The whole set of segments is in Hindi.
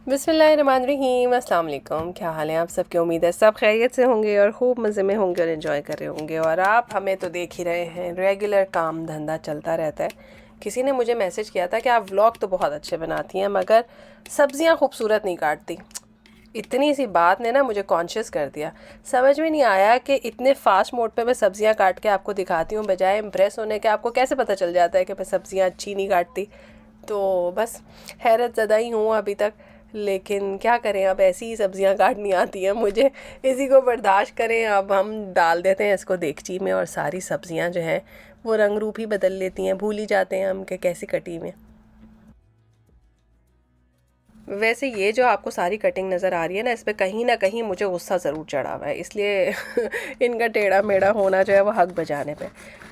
बिस्मिल्लाहिर्रहमानिर्रहीम, अस्सलाम वालेकुम। क्या हाल है आप सबके? उम्मीद है सब खैरियत से होंगे और खूब मज़े में होंगे और एंजॉय कर रहे होंगे। और आप हमें तो देख ही रहे हैं, रेगुलर काम धंधा चलता रहता है। किसी ने मुझे मैसेज किया था कि आप व्लॉग तो बहुत अच्छे बनाती हैं मगर सब्ज़ियाँ खूबसूरत नहीं काटती। इतनी सी बात ने ना मुझे कॉन्शियस कर दिया। समझ में नहीं आया कि इतने फास्ट मोड पे मैं सब्ज़ियाँ काट के आपको दिखाती हूँ, बजाय इम्प्रेस होने के आपको कैसे पता चल जाता है कि मैं सब्ज़ियाँ अच्छी नहीं काटती। तो बस हैरत ज़दा ही हूँ अभी तक, लेकिन क्या करें, अब ऐसी ही सब्ज़ियाँ काटनी आती हैं मुझे। इसी को बर्दाश्त करें। अब हम डाल देते हैं इसको देगची में और सारी सब्ज़ियाँ जो हैं वो रंग रूप ही बदल लेती हैं, भूल ही जाते हैं हम कि कैसी कटी में। वैसे ये जो आपको सारी कटिंग नज़र आ रही है ना कहीं मुझे गुस्सा ज़रूर चढ़ा हुआ है, इसलिए इनका टेढ़ा मेढ़ा होना जो है वो हक बजाने पे।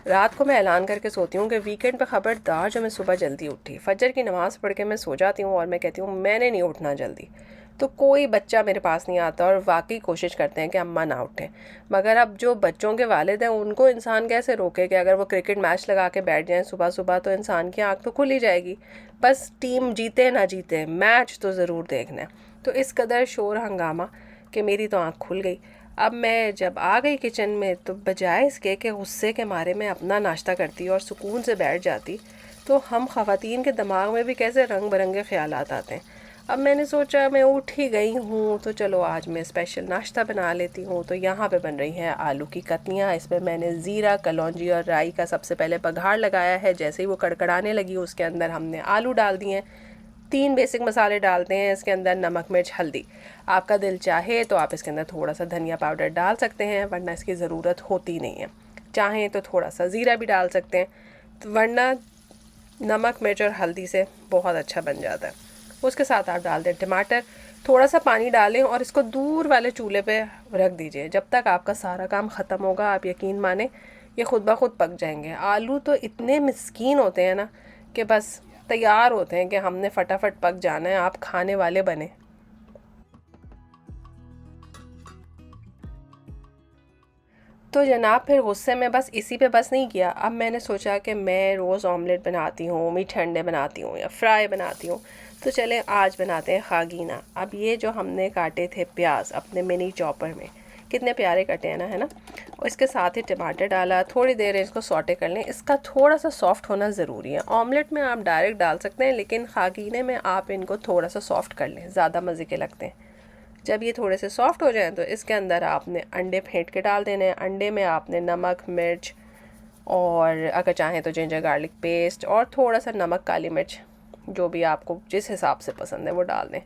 रात को मैं ऐलान करके सोती हूँ कि वीकेंड पे ख़बरदार जो मैं सुबह जल्दी उठी, फजर की नमाज़ पढ़ के मैं सो जाती हूँ और मैं कहती हूँ मैंने नहीं उठना जल्दी, तो कोई बच्चा मेरे पास नहीं आता और वाकई कोशिश करते हैं कि अम्मा ना उठें। मगर अब जो बच्चों के वालिद हैं उनको इंसान कैसे रोके कि अगर वो क्रिकेट मैच लगा के बैठ जाएं सुबह सुबह तो इंसान की आँख तो खुल ही जाएगी। बस टीम जीते ना जीते मैच तो ज़रूर देखना है। तो इस कदर शोर हंगामा कि मेरी तो आँख खुल गई। अब मैं जब आ गई किचन में तो बजाय इसके कि गुस्से के मारे मैं अपना नाश्ता करती और सुकून से बैठ जाती, तो हम ख़वातीन के दिमाग में भी कैसे रंग बिरंगे ख़यालात आते हैं। अब मैंने सोचा मैं उठ ही गई हूँ तो चलो आज मैं स्पेशल नाश्ता बना लेती हूँ। तो यहाँ पे बन रही हैं आलू की कतलियाँ। इसमें मैंने ज़ीरा, कलौंजी और राई का सबसे पहले बघार लगाया है। जैसे ही वो कड़कड़ाने लगी उसके अंदर हमने आलू डाल दिए हैं। 3 बेसिक मसाले डालते हैं इसके अंदर, नमक, मिर्च, हल्दी। आपका दिल चाहे तो आप इसके अंदर थोड़ा सा धनिया पाउडर डाल सकते हैं, वरना इसकी ज़रूरत होती नहीं है। चाहें तो थोड़ा सा ज़ीरा भी डाल सकते हैं, तो वरना नमक, मिर्च और हल्दी से बहुत अच्छा बन जाता है। उसके साथ आप डाल दें टमाटर, थोड़ा सा पानी डालें और इसको दूर वाले चूल्हे पे रख दीजिए। जब तक आपका सारा काम ख़त्म होगा आप यकीन माने ये खुद ब खुद पक जाएंगे। आलू तो इतने मिस्कीन होते हैं ना कि बस तैयार होते हैं कि हमने फटाफट पक जाना है, आप खाने वाले बने। तो जनाब फिर गुस्से में बस इसी पे बस नहीं किया। अब मैंने सोचा कि मैं रोज़ ऑमलेट बनाती हूँ, मीठे अंडे बनाती हूँ या फ्राई बनाती हूँ, तो चले आज बनाते हैं खागीना। अब ये जो हमने काटे थे प्याज अपने मिनी चॉपर में, कितने प्यारे कटे हैं ना, है ना। और इसके साथ ही टमाटर डाला, थोड़ी देर इसको सौटे कर लें। इसका थोड़ा सा सॉफ्ट होना ज़रूरी है। ऑमलेट में आप डायरेक्ट डाल सकते हैं लेकिन खागीने में आप इनको थोड़ा सा सॉफ्ट कर लें, ज़्यादा मज़े के लगते हैं। जब ये थोड़े से सॉफ्ट हो जाएं तो इसके अंदर आपने अंडे फेंट के डाल देने हैं। अंडे में आपने नमक, मिर्च और अगर चाहें तो जिंजर गार्लिक पेस्ट और थोड़ा सा नमक, काली मिर्च, जो भी आपको जिस हिसाब से पसंद है वो डाल दें।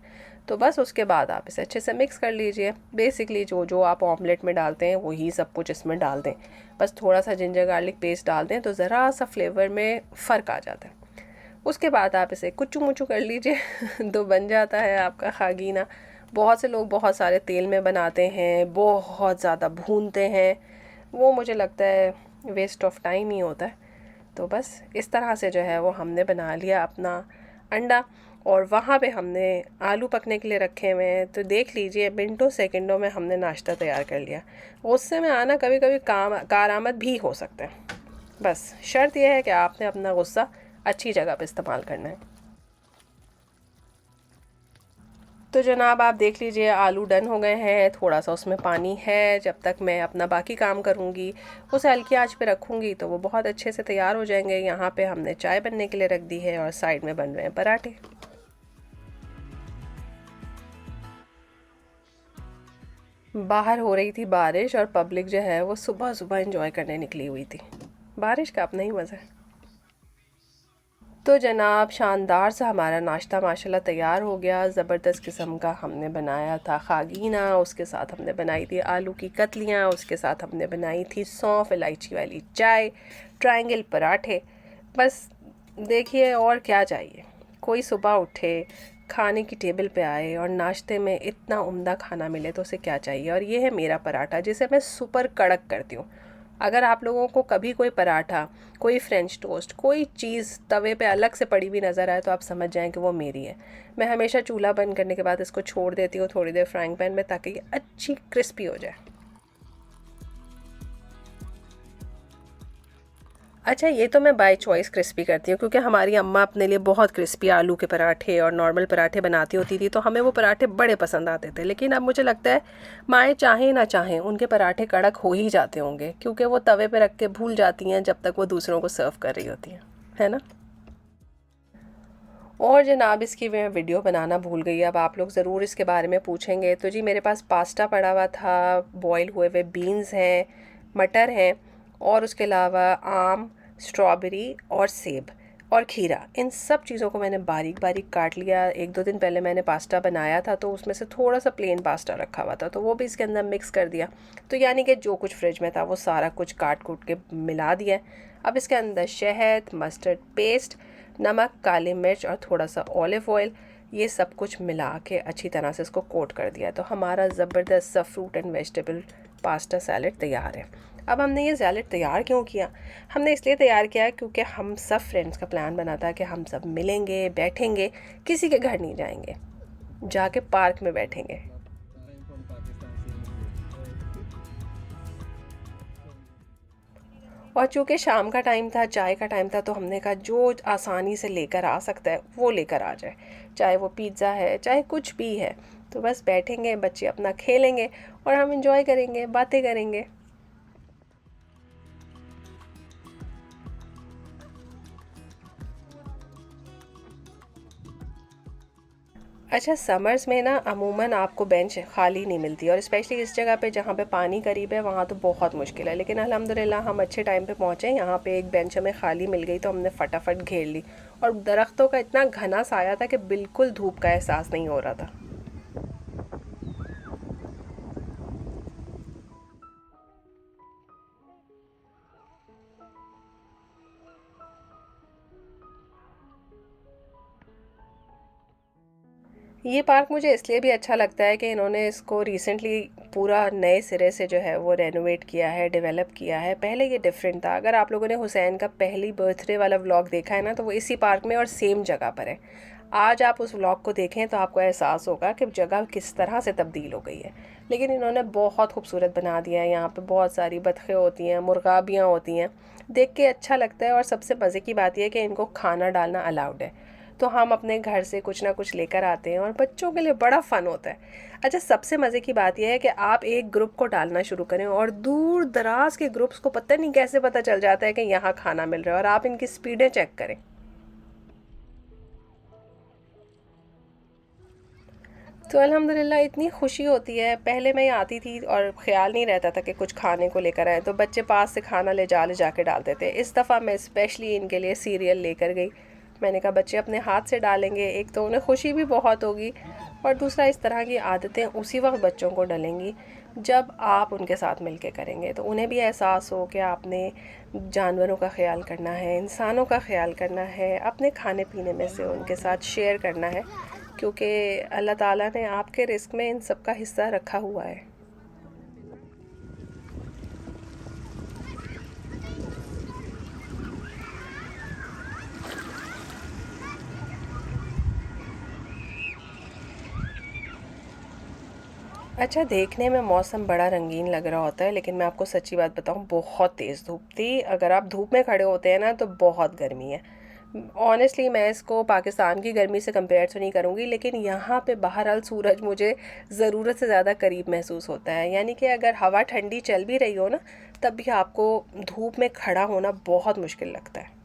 तो बस उसके बाद आप इसे अच्छे से मिक्स कर लीजिए। बेसिकली जो जो आप ऑमलेट में डालते हैं वही सब कुछ इसमें डाल दें। बस थोड़ा सा जिंजर गार्लिक पेस्ट डाल दें तो ज़रा सा फ्लेवर में फ़र्क आ जाता है। उसके बाद आप इसे कुचू मुचू कर लीजिए तो बन जाता है आपका खागीना। बहुत से लोग बहुत सारे तेल में बनाते हैं, बहुत ज़्यादा भूनते हैं, वो मुझे लगता है वेस्ट ऑफ टाइम ही होता है। तो बस इस तरह से जो है वो हमने बना लिया अपना अंडा। और वहाँ पे हमने आलू पकने के लिए रखे हुए हैं, तो देख लीजिए मिनटों सेकंडों में हमने नाश्ता तैयार कर लिया। गुस्से में आना कभी कभी काम कारआमद भी हो सकता है। बस शर्त यह है कि आपने अपना गुस्सा अच्छी जगह पे इस्तेमाल करना है। तो जनाब आप देख लीजिए आलू डन हो गए हैं। थोड़ा सा उसमें पानी है, जब तक मैं अपना बाकी काम करूँगी उसे हल्की आंच पे रखूँगी तो वो बहुत अच्छे से तैयार हो जाएंगे। यहाँ पे हमने चाय बनने के लिए रख दी है और साइड में बन रहे हैं पराठे। बाहर हो रही थी बारिश और पब्लिक जो है वो सुबह सुबह एंजॉय करने निकली हुई थी। बारिश का अपना ही मज़ा है। तो जनाब शानदार सा हमारा नाश्ता माशाल्लाह तैयार हो गया। ज़बरदस्त किस्म का हमने बनाया था खागीना, उसके साथ हमने बनाई थी आलू की कतलियाँ, उसके साथ हमने बनाई थी सौंफ इलायची वाली चाय, ट्रायंगल पराठे। बस देखिए और क्या चाहिए। कोई सुबह उठे, खाने की टेबल पे आए और नाश्ते में इतना उम्दा खाना मिले तो उसे क्या चाहिए। और ये है मेरा पराठा जिसे मैं सुपर कड़क करती हूँ। अगर आप लोगों को कभी कोई पराठा, कोई फ्रेंच टोस्ट, कोई चीज़ तवे पे अलग से पड़ी हुई नज़र आए तो आप समझ जाएं कि वो मेरी है। मैं हमेशा चूल्हा बंद करने के बाद इसको छोड़ देती हूँ थोड़ी देर फ्राइंग पैन में ताकि ये अच्छी क्रिस्पी हो जाए। अच्छा, ये तो मैं बाय चॉइस क्रिस्पी करती हूँ, क्योंकि हमारी अम्मा अपने लिए बहुत क्रिस्पी आलू के पराठे और नॉर्मल पराठे बनाती होती थी, तो हमें वो पराठे बड़े पसंद आते थे। लेकिन अब मुझे लगता है माएँ चाहें ना चाहें उनके पराठे कड़क हो ही जाते होंगे, क्योंकि वो तवे पे रख के भूल जाती हैं जब तक वो दूसरों को सर्व कर रही होती हैं, है ना। और जनाब, इसकी मैं वीडियो बनाना भूल गई। अब आप लोग ज़रूर इसके बारे में पूछेंगे। तो जी, मेरे पास पास्ता पड़ा हुआ था, बॉईल हुए हुए बीन्स हैं, मटर हैं, और उसके अलावा आम, स्ट्रॉबेरी और सेब और खीरा, इन सब चीज़ों को मैंने बारीक बारीक काट लिया। एक दो दिन पहले मैंने पास्ता बनाया था, तो उसमें से थोड़ा सा प्लेन पास्ता रखा हुआ था, तो वो भी इसके अंदर मिक्स कर दिया। तो यानी कि जो कुछ फ्रिज में था वो सारा कुछ काट कूट के मिला दिया। अब इसके अंदर शहद, मस्टर्ड पेस्ट, नमक, काली मिर्च और थोड़ा सा ऑलिव ऑयल, ये सब कुछ मिला के अच्छी तरह से इसको कोट कर दिया। तो हमारा ज़बरदस्त सा fruit and vegetable pasta salad तैयार है। अब हमने ये सैलेड तैयार क्यों किया? हमने इसलिए तैयार किया क्योंकि हम सब फ्रेंड्स का प्लान बना था कि हम सब मिलेंगे, बैठेंगे, किसी के घर नहीं जाएंगे, जाके पार्क में बैठेंगे। और चूँकि शाम का टाइम था, चाय का टाइम था, तो हमने कहा जो आसानी से लेकर आ सकता है वो लेकर आ जाए, चाहे वो पिज़्ज़ा है, चाहे कुछ भी है। तो बस बैठेंगे, बच्चे अपना खेलेंगे और हम इंजॉय करेंगे, बातें करेंगे। अच्छा, समर्स में ना अमूमन आपको बेंच खाली नहीं मिलती, और स्पेशली इस जगह पे जहाँ पे पानी करीब है वहाँ तो बहुत मुश्किल है। लेकिन अल्हम्दुलिल्लाह हम अच्छे टाइम पे पहुँचे, यहाँ पे एक बेंच हमें खाली मिल गई, तो हमने फटाफट घेर ली। और दरख्तों का इतना घना साया था कि बिल्कुल धूप का एहसास नहीं हो रहा था। ये पार्क मुझे इसलिए भी अच्छा लगता है कि इन्होंने इसको रिसेंटली पूरा नए सिरे से जो है वो रेनोवेट किया है, डेवलप किया है। पहले ये डिफरेंट था। अगर आप लोगों ने हुसैन का पहली बर्थडे वाला व्लॉग देखा है ना, तो वो इसी पार्क में और सेम जगह पर है। आज आप उस व्लॉग को देखें तो आपको एहसास होगा कि जगह किस तरह से तब्दील हो गई है। लेकिन इन्होंने बहुत खूबसूरत बना दिया है। यहाँ पे बहुत सारी बतखें होती हैं, मुर्गाबियाँ होती हैं, देख के अच्छा लगता है। और सबसे मज़े की बात यह है कि इनको खाना डालना अलाउड है, तो हम अपने घर से कुछ ना कुछ लेकर आते हैं और बच्चों के लिए बड़ा फ़न होता है। अच्छा, सबसे मज़े की बात यह है कि आप एक ग्रुप को डालना शुरू करें और दूर दराज के ग्रुप्स को पता नहीं कैसे पता चल जाता है कि यहाँ खाना मिल रहा है, और आप इनकी स्पीडें चेक करें। तो अल्हम्दुलिल्लाह इतनी खुशी होती है। पहले मैं आती थी और ख़्याल नहीं रहता था कि कुछ खाने को लेकर आए, तो बच्चे पास से खाना ले जाके डालते थे। इस दफ़ा मैं स्पेशली इनके लिए सीरियल लेकर गई। मैंने कहा बच्चे अपने हाथ से डालेंगे, एक तो उन्हें खुशी भी बहुत होगी, और दूसरा इस तरह की आदतें उसी वक्त बच्चों को डलेंगी जब आप उनके साथ मिल के करेंगे। तो उन्हें भी एहसास हो कि आपने जानवरों का ख्याल करना है, इंसानों का ख्याल करना है, अपने खाने पीने में से उनके साथ शेयर करना है, क्योंकि अल्लाह ताला ने आपके रिस्क में इन सब का हिस्सा रखा हुआ है। अच्छा, देखने में मौसम बड़ा रंगीन लग रहा होता है, लेकिन मैं आपको सच्ची बात बताऊं, बहुत तेज़ धूप थी। अगर आप धूप में खड़े होते हैं ना तो बहुत गर्मी है। ऑनेस्टली मैं इसको पाकिस्तान की गर्मी से कंपेयर तो नहीं करूँगी, लेकिन यहाँ पे बहरहाल सूरज मुझे ज़रूरत से ज़्यादा करीब महसूस होता है। यानी कि अगर हवा ठंडी चल भी रही हो ना, तब भी आपको धूप में खड़ा होना बहुत मुश्किल लगता है।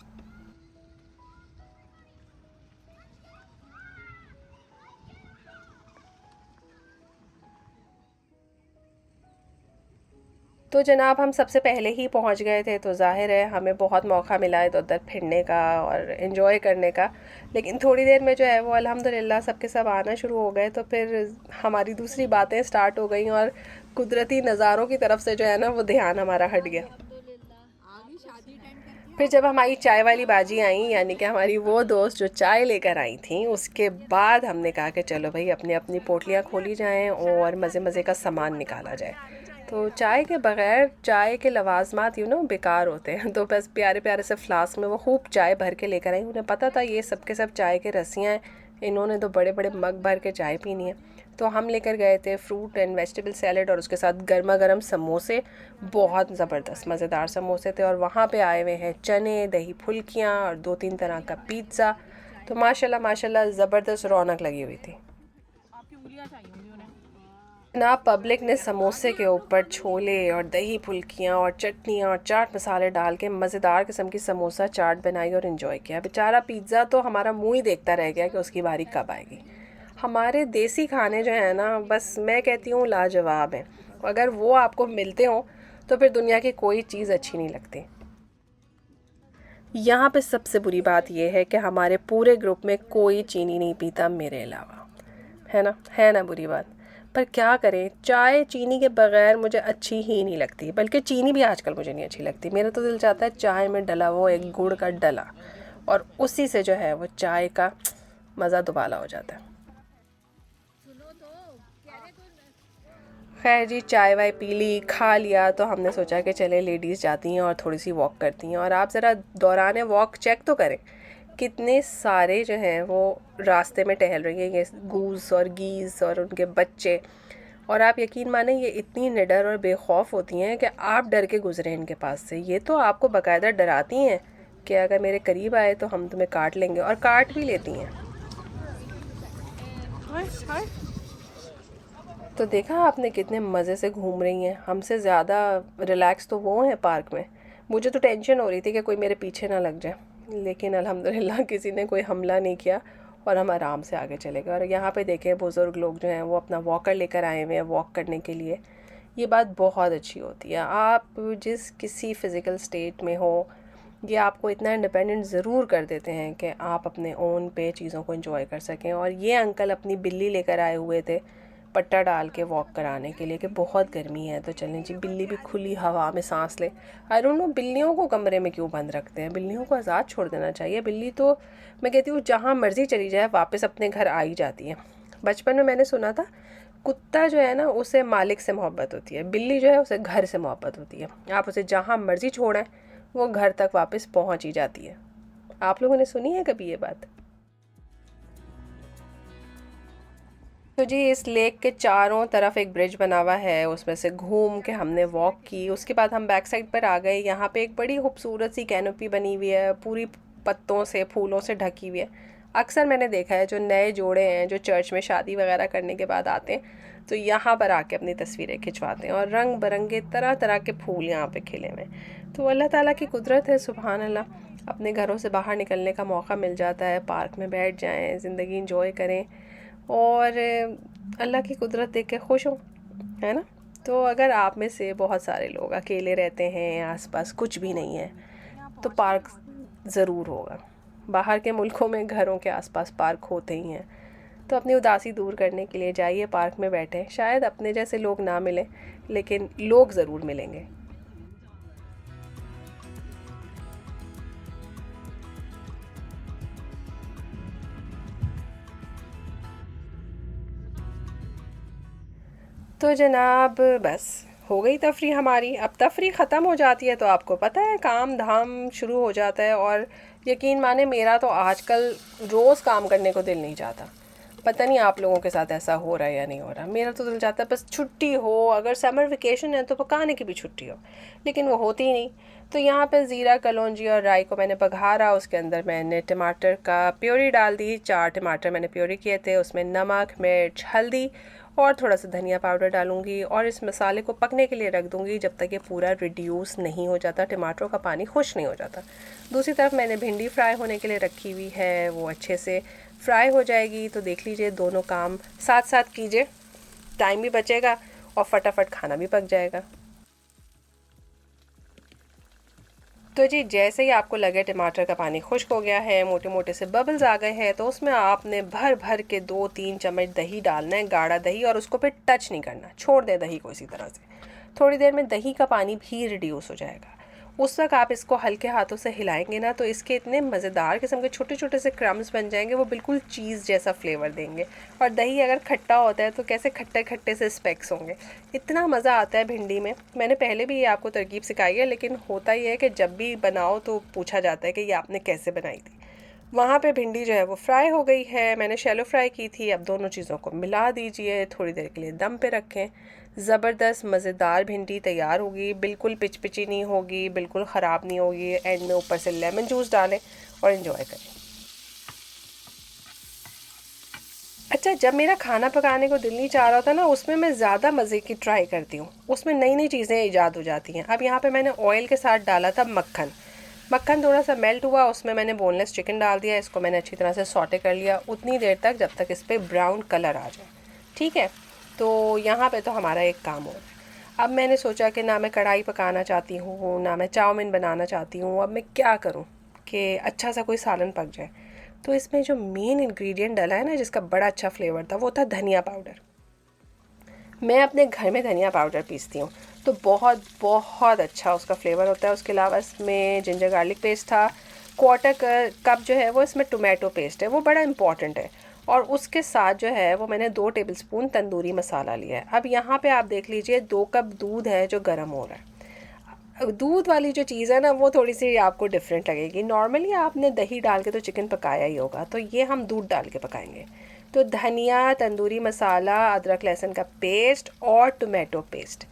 तो जनाब, हम सबसे पहले ही पहुंच गए थे, तो ज़ाहिर है हमें बहुत मौका मिला है इधर फिरने का और इन्जॉय करने का। लेकिन थोड़ी देर में जो है वो अल्हम्दुलिल्लाह सबके सब आना शुरू हो गए, तो फिर हमारी दूसरी बातें स्टार्ट हो गई, और कुदरती नज़ारों की तरफ से जो है ना वो ध्यान हमारा हट गया। फिर जब हमारी चाय वाली बाजी आई, यानी कि हमारी वो दोस्त जो चाय लेकर आई थी, उसके बाद हमने कहा कि चलो भाई अपनी अपनी पोटलियाँ खोली जाएं और मज़े मज़े का सामान निकाला जाए। तो चाय के बग़ैर चाय के लवाजमात बेकार होते हैं। तो बस प्यारे प्यारे से फ्लास्क में वो खूब चाय भर के लेकर आई। उन्हें पता था ये सब के सब चाय के रसियाँ हैं, इन्होंने तो बड़े बड़े मग भर के चाय पीनी है। तो हम लेकर गए थे फ्रूट एंड वेजिटेबल सैलेड और उसके साथ गर्मा गर्म समोसे, बहुत ज़बरदस्त मज़ेदार समोसे थे। और वहाँ पे आए हुए हैं चने, दही फुल्कियाँ और 2-3 तरह का पिज़्ज़ा। तो माशाल्लाह माशाल्लाह ज़बरदस्त रौनक लगी हुई थी। ना पब्लिक ने समोसे के ऊपर छोले और दही फुल्कियाँ और चटनियाँ और चाट मसाले डाल के मज़ेदार किस्म की समोसा चाट बनाई और इन्जॉय किया। बेचारा पिज़्ज़ा तो हमारा मुंह ही देखता रह गया कि उसकी बारी कब आएगी। हमारे देसी खाने जो है ना, बस मैं कहती हूँ लाजवाब हैं। अगर वो आपको मिलते हों तो फिर दुनिया की कोई चीज़ अच्छी नहीं लगती। यहाँ पे सबसे बुरी बात यह है कि हमारे पूरे ग्रुप में कोई चीनी नहीं पीता मेरे अलावा, है ना बुरी बात। पर क्या करें, चाय चीनी के बगैर मुझे अच्छी ही नहीं लगती, बल्कि चीनी भी आजकल मुझे नहीं अच्छी लगती। मेरा तो दिल चाहता है चाय में डला वो एक गुड़ का डला, और उसी से जो है वो चाय का मज़ा दुबाला हो जाता है। खैर जी, चाय वाय पी ली, खा लिया, तो हमने सोचा कि चले लेडीज़ जाती हैं और थोड़ी सी वॉक करती हैं। और आप ज़रा दौरान वॉक चेक तो करें, कितने सारे जो हैं वो रास्ते में टहल रही हैं, ये गूस और गीज़ और उनके बच्चे। और आप यकीन माने ये इतनी निडर और बेखौफ होती हैं कि आप डर के गुजरे इनके पास से। ये तो आपको बाकायदा डराती हैं कि अगर मेरे करीब आए तो हम तुम्हें काट लेंगे, और काट भी लेती हैं। तो देखा आपने कितने मज़े से घूम रही हैं। हमसे ज़्यादा रिलैक्स तो वो हैं पार्क में। मुझे तो टेंशन हो रही थी कि कोई मेरे पीछे ना लग जाए, लेकिन अल्हम्दुलिल्लाह किसी ने कोई हमला नहीं किया और हम आराम से आगे चले गए। और यहाँ पे देखें, बुज़ुर्ग लोग जो हैं वो अपना वॉकर लेकर आए हुए हैं वॉक करने के लिए। ये बात बहुत अच्छी होती है। आप जिस किसी फ़िज़िकल स्टेट में हो, ये आपको इतना इंडिपेंडेंट ज़रूर कर देते हैं कि आप अपने ओन पे चीज़ों को एंजॉय कर सकें। और ये अंकल अपनी बिल्ली लेकर आए हुए थे पट्टा डाल के वॉक कराने के लिए कि बहुत गर्मी है तो चलें जी, बिल्ली भी खुली हवा में सांस ले। आई डोंट नो बिल्लियों को कमरे में क्यों बंद रखते हैं, बिल्लियों को आज़ाद छोड़ देना चाहिए। बिल्ली तो मैं कहती हूँ जहाँ मर्ज़ी चली जाए वापस अपने घर आ ही जाती है। बचपन में मैंने सुना था कुत्ता जो है ना उसे मालिक से मोहब्बत होती है, बिल्ली जो है उसे घर से मोहब्बत होती है। आप उसे जहाँ मर्ज़ी छोड़ें वो घर तक वापस पहुँच ही जाती है। आप लोगों ने सुनी है कभी ये बात? तो जी, इस लेक के चारों तरफ एक ब्रिज बना हुआ है, उसमें से घूम के हमने वॉक की। उसके बाद हम बैक साइड पर आ गए। यहाँ पे एक बड़ी खूबसूरत सी कैनोपी बनी हुई है, पूरी पत्तों से फूलों से ढकी हुई है। अक्सर मैंने देखा है जो नए जोड़े हैं जो चर्च में शादी वगैरह करने के बाद आते हैं तो यहाँ पर आके अपनी तस्वीरें खिंचवाते हैं, और रंग बिरंगे तरह तरह के फूल यहाँ पे खिले हुए हैं। तो अल्लाह ताला की कुदरत है, सुभान अल्लाह। अपने घरों से बाहर निकलने का मौका मिल जाता है, पार्क में बैठ जाएं, ज़िंदगी इंजॉय करें और अल्लाह की कुदरत देख के खुश हो, है ना। तो अगर आप में से बहुत सारे लोग अकेले रहते हैं, आसपास कुछ भी नहीं है, तो पार्क ज़रूर होगा। बाहर के मुल्कों में घरों के आसपास पार्क होते ही हैं। तो अपनी उदासी दूर करने के लिए जाइए पार्क में बैठें। शायद अपने जैसे लोग ना मिलें, लेकिन लोग ज़रूर मिलेंगे। तो जनाब, बस हो गई तफरी हमारी। अब तफरी ख़त्म हो जाती है तो आपको पता है काम धाम शुरू हो जाता है। और यकीन माने मेरा तो आजकल रोज़ काम करने को दिल नहीं चाहता। पता नहीं आप लोगों के साथ ऐसा हो रहा है या नहीं हो रहा। मेरा तो दिल चाहता है बस छुट्टी हो, अगर समर वेकेशन है तो पकाने की भी छुट्टी हो, लेकिन वो होती ही नहीं। तो यहाँ पे ज़ीरा कलौंजी और राई को मैंने बघारा, उसके अंदर मैंने टमाटर का प्योरी डाल दी। 4 टमाटर मैंने प्योरी किए थे, उसमें नमक, मिर्च, हल्दी और थोड़ा सा धनिया पाउडर डालूंगी और इस मसाले को पकने के लिए रख दूंगी जब तक ये पूरा रिड्यूस नहीं हो जाता, टमाटरों का पानी खुश नहीं हो जाता। दूसरी तरफ मैंने भिंडी फ्राई होने के लिए रखी हुई है, वो अच्छे से फ्राई हो जाएगी। तो देख लीजिए, दोनों काम साथ साथ कीजिए, टाइम भी बचेगा और फटाफट खाना भी पक जाएगा। तो जी, जैसे ही आपको लगे टमाटर का पानी खुश्क हो गया है, मोटे मोटे से बबल्स आ गए हैं, तो उसमें आपने भर भर के 2-3 चम्मच दही डालना है, गाढ़ा दही, और उसको फिर टच नहीं करना, छोड़ दें दही को इसी तरह से। थोड़ी देर में दही का पानी भी रिड्यूस हो जाएगा। उस तक आप इसको हल्के हाथों से हिलाएंगे ना, तो इसके इतने मज़ेदार किस्म के छोटे छोटे से क्रम्स बन जाएंगे, वो बिल्कुल चीज़ जैसा फ्लेवर देंगे। और दही अगर खट्टा होता है तो कैसे खट्टे खट्टे से स्पेक्स होंगे, इतना मज़ा आता है भिंडी में। मैंने पहले भी ये आपको तरकीब सिखाई है, लेकिन होता ही है कि जब भी बनाओ तो पूछा जाता है कि ये आपने कैसे बनाई थी। वहाँ पे भिंडी जो है वो फ्राई हो गई है, मैंने शैलो फ्राई की थी। अब दोनों चीज़ों को मिला दीजिए, थोड़ी देर के लिए दम पे रखें। ज़बरदस्त मज़ेदार भिंडी तैयार होगी, बिल्कुल पिचपिची नहीं होगी, बिल्कुल ख़राब नहीं होगी। एंड में ऊपर से लेमन जूस डालें और इन्जॉय करें। अच्छा, जब मेरा खाना पकाने को दिल नहीं चाह रहा होता ना, उसमें मैं ज़्यादा मज़े की ट्राई करती हूँ, उसमें नई नई चीज़ें ईजाद हो जाती हैं। अब यहाँ पे मैंने ऑयल के साथ डाला था मक्खन। मक्खन थोड़ा सा मेल्ट हुआ, उसमें मैंने बोनलेस चिकन डाल दिया। इसको मैंने अच्छी तरह से सॉटे कर लिया उतनी देर तक जब तक इस पर ब्राउन कलर आ जाए। ठीक है, तो यहाँ पे तो हमारा एक काम हो रहा है। अब मैंने सोचा कि ना मैं कढ़ाई पकाना चाहती हूँ, ना मैं चाउमीन बनाना चाहती हूँ। अब मैं क्या करूँ कि अच्छा सा कोई सालन पक जाए। तो इसमें जो मेन इंग्रेडिएंट डला है ना, जिसका बड़ा अच्छा फ्लेवर था, वो था धनिया पाउडर। मैं अपने घर में धनिया पाउडर पीसती हूँ, तो बहुत बहुत अच्छा उसका फ्लेवर होता है। उसके अलावा इसमें जिंजर गार्लिक पेस्ट था, क्वार्टर कप जो है वो इसमें टोमेटो पेस्ट है, वो बड़ा इंपॉर्टेंट है। और उसके साथ जो है वो मैंने 2 टेबलस्पून तंदूरी मसाला लिया है। अब यहाँ पे आप देख लीजिए 2 कप दूध है जो गर्म हो रहा है। दूध वाली जो चीज़ है ना, वो थोड़ी सी आपको डिफरेंट लगेगी। नॉर्मली आपने दही डाल के तो चिकन पकाया ही होगा, तो ये हम दूध डाल के पकाएंगे। तो धनिया, तंदूरी मसाला, अदरक लहसुन का पेस्ट और टोमेटो पेस्ट,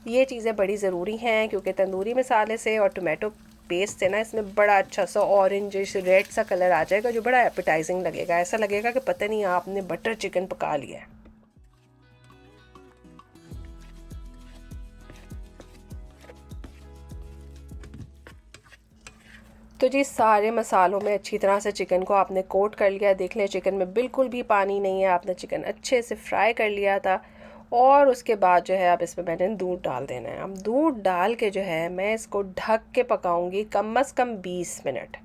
ये चीज़ें बड़ी ज़रूरी हैं, क्योंकि तंदूरी मसाले से और टोमेटो पेस्ट से ना इसमें बड़ा अच्छा सा ऑरेंजिश रेड सा कलर आ जाएगा, जो बड़ा एपेटाइजिंग लगेगा। ऐसा लगेगा कि पता नहीं आपने बटर चिकन पका लिया है। तो जी सारे मसालों में अच्छी तरह से चिकन को आपने कोट कर लिया। देख लें चिकन में बिल्कुल भी पानी नहीं है, आपने चिकन अच्छे से फ्राई कर लिया था। और उसके बाद जो है अब इसमें मैंने दूध डाल देना है। अब दूध डाल के जो है मैं इसको ढक के पकाऊंगी कम से कम 20 मिनट।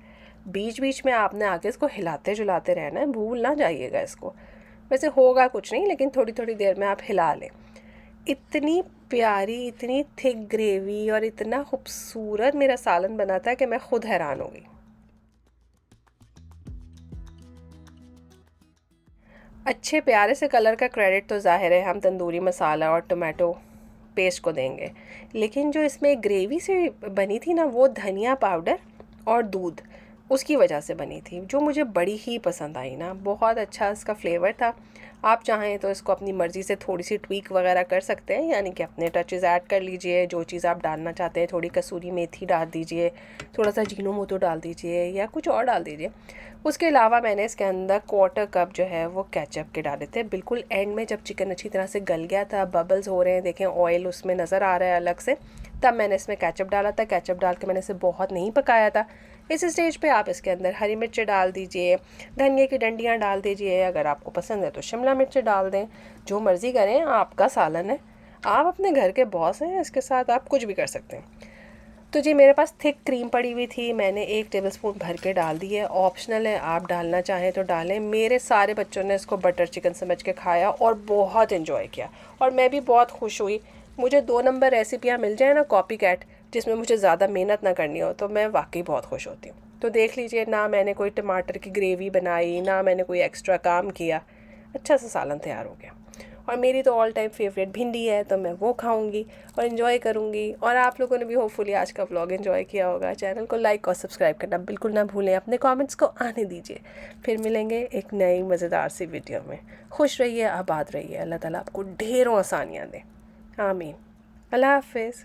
बीच बीच में आपने आके इसको हिलाते जुलाते रहना है, भूल ना जाइएगा इसको। वैसे होगा कुछ नहीं, लेकिन थोड़ी थोड़ी देर में आप हिला लें। इतनी प्यारी, इतनी थिक ग्रेवी और इतना खूबसूरत मेरा सालन बना था कि मैं खुद हैरान हो गई। अच्छे प्यारे से कलर का क्रेडिट तो ज़ाहिर है हम तंदूरी मसाला और टोमेटो पेस्ट को देंगे, लेकिन जो इसमें ग्रेवी से बनी थी ना, वो धनिया पाउडर और दूध, उसकी वजह से बनी थी, जो मुझे बड़ी ही पसंद आई ना। बहुत अच्छा इसका फ्लेवर था। आप चाहें तो इसको अपनी मर्ज़ी से थोड़ी सी ट्वीक वगैरह कर सकते हैं, यानी कि अपने टचेस ऐड कर लीजिए। जो चीज़ आप डालना चाहते हैं, थोड़ी कसूरी मेथी डाल दीजिए, थोड़ा सा जीनो मोतो डाल दीजिए, या कुछ और डाल दीजिए। उसके अलावा मैंने इसके अंदर क्वार्टर कप जो है वो केचप के डाले थे। बिल्कुल एंड में जब चिकन अच्छी तरह से गल गया था, बबल्स हो रहे हैं, देखें ऑयल उसमें नज़र आ रहा है अलग से, तब मैंने इसमें केचप डाला था। केचप डाल के मैंने इसे बहुत नहीं पकाया था। इस स्टेज पे आप इसके अंदर हरी मिर्च डाल दीजिए, धनिया की डंडियाँ डाल दीजिए, अगर आपको पसंद है तो शिमला मिर्च डाल दें। जो मर्ज़ी करें, आपका सालन है, आप अपने घर के बॉस हैं, इसके साथ आप कुछ भी कर सकते हैं। तो जी मेरे पास थिक क्रीम पड़ी हुई थी, मैंने 1 टेबलस्पून भर के डाल दी है। ऑप्शनल है, आप डालना चाहें तो डालें। मेरे सारे बच्चों ने इसको बटर चिकन समझ के खाया और बहुत इन्जॉय किया, और मैं भी बहुत खुश हुई। मुझे 2 नंबर रेसिपियाँ मिल जाए ना कॉपी कैट, जिसमें मुझे ज़्यादा मेहनत ना करनी हो, तो मैं वाकई बहुत खुश होती हूँ। तो देख लीजिए, ना मैंने कोई टमाटर की ग्रेवी बनाई, ना मैंने कोई एक्स्ट्रा काम किया, अच्छा सा सालन तैयार हो गया। और मेरी तो ऑल टाइम फेवरेट भिंडी है, तो मैं वो खाऊंगी और इन्जॉय करूंगी। और आप लोगों ने भी होपफुली आज का व्लॉग इन्जॉय किया होगा। चैनल को लाइक और सब्सक्राइब करना बिल्कुल ना भूलें, अपने कमेंट्स को आने दीजिए। फिर मिलेंगे एक नई मज़ेदार सी वीडियो में। खुश रहिए, आबाद रहिए, अल्लाह ताला आपको ढेरों आसानियाँ दें। आमीन। अल्लाह हाफिज़।